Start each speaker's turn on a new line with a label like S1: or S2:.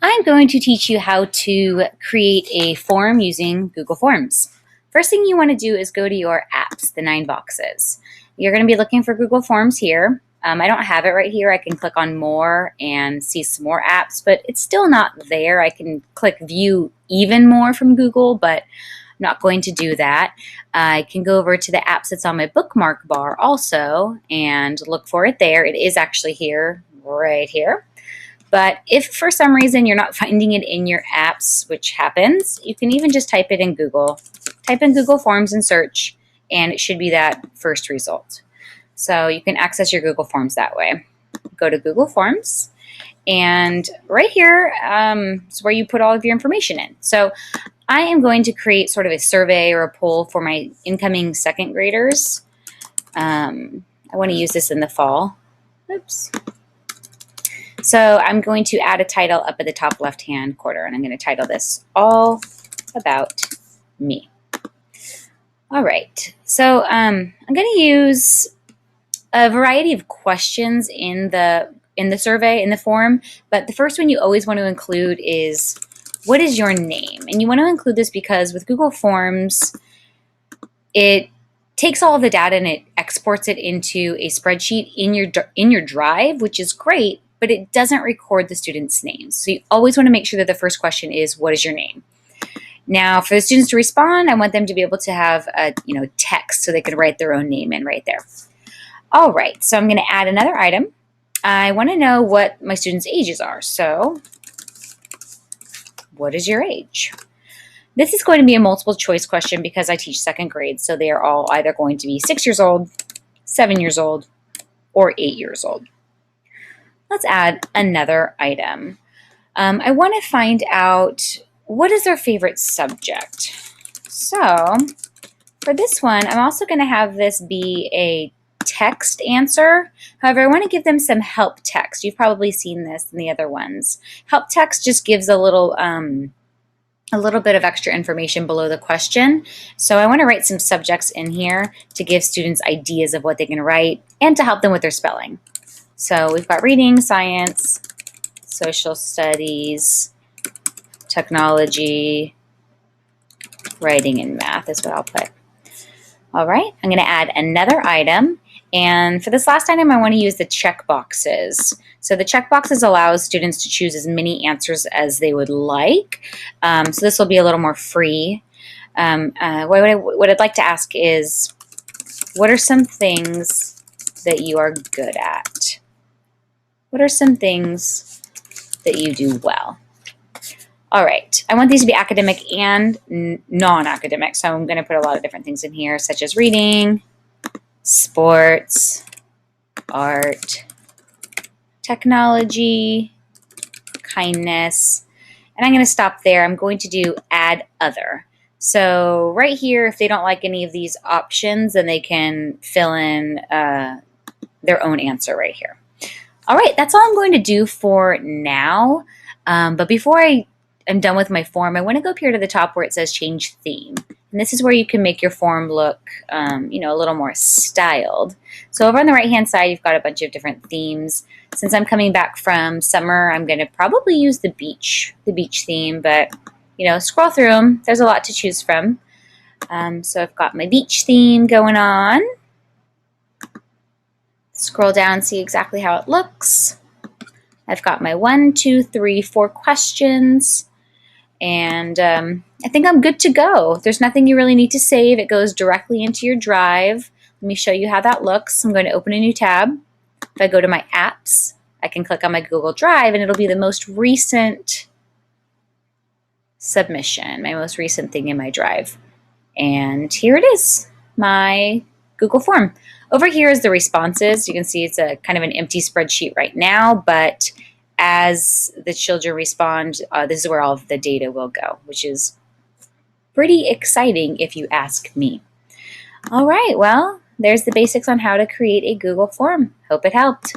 S1: I'm going to teach you how to create a form using Google Forms. First thing you want to do is go to your apps, the 9 boxes. You're going to be looking for Google Forms here. I don't have it right here. I can click on more and see some more apps, but it's still not there. I can click view even more from Google, but I'm not going to do that. I can go over to the apps that's on my bookmark bar also and look for it there. It is actually here, right here. But if for some reason you're not finding it in your apps, which happens, you can even just type it in Google. Type in Google Forms and search, and it should be that first result. So you can access your Google Forms that way. Go to Google Forms, and right here is where you put all of your information in. So I am going to create sort of a survey or a poll for my incoming second graders. I want to use this in the fall. Oops. So I'm going to add a title up at the top left-hand corner, and I'm going to title this All About Me. All right, so I'm going to use a variety of questions in the survey, in the form, but the first one you always want to include is, what is your name? And you want to include this because with Google Forms, it takes all of the data and it exports it into a spreadsheet in your Drive, which is great, but it doesn't record the students' names. So you always want to make sure that the first question is, what is your name? Now, for the students to respond, I want them to be able to have a text so they can write their own name in right there. All right, so I'm going to add another item. I want to know what my students' ages are. So, what is your age? This is going to be a multiple choice question because I teach second grade, so they are all either going to be 6 years old, 7 years old, or 8 years old. Let's add another item. I want to find out what is their favorite subject. So for this one, I'm also going to have this be a text answer. However, I want to give them some help text. You've probably seen this in the other ones. Help text just gives a little bit of extra information below the question. So I want to write some subjects in here to give students ideas of what they can write and to help them with their spelling. So we've got reading, science, social studies, technology, writing, and math is what I'll put. All right, I'm going to add another item. And for this last item, I want to use the checkboxes. So the checkboxes allows students to choose as many answers as they would like. So this will be a little more free. What I'd like to ask is, what are some things that you are good at? What are some things that you do well? All right, I want these to be academic and non-academic, so I'm going to put a lot of different things in here, such as reading, sports, art, technology, kindness, and I'm going to stop there. I'm going to do add other. So right here, if they don't like any of these options, then they can fill in their own answer right here. All right, that's all I'm going to do for now. But before I'm done with my form, I want to go up here to the top where it says change theme. And this is where you can make your form look, a little more styled. So over on the right-hand side, you've got a bunch of different themes. Since I'm coming back from summer, I'm going to probably use the beach theme, but, scroll through them. There's a lot to choose from. So I've got my beach theme going on. Scroll down, see exactly how it looks. I've got my 1, 2, 3, 4 questions, and I think I'm good to go. There's nothing you really need to save. It goes directly into your Drive. Let me show you how that looks. I'm going to open a new tab. If I go to my apps, I can click on my Google Drive, and it'll be the most recent submission, my most recent thing in my Drive. And here it is, my Google form. Over here is the responses. You can see it's a kind of an empty spreadsheet right now, but as the children respond, this is where all of the data will go, which is pretty exciting if you ask me. All right, well, there's the basics on how to create a Google form. Hope it helped.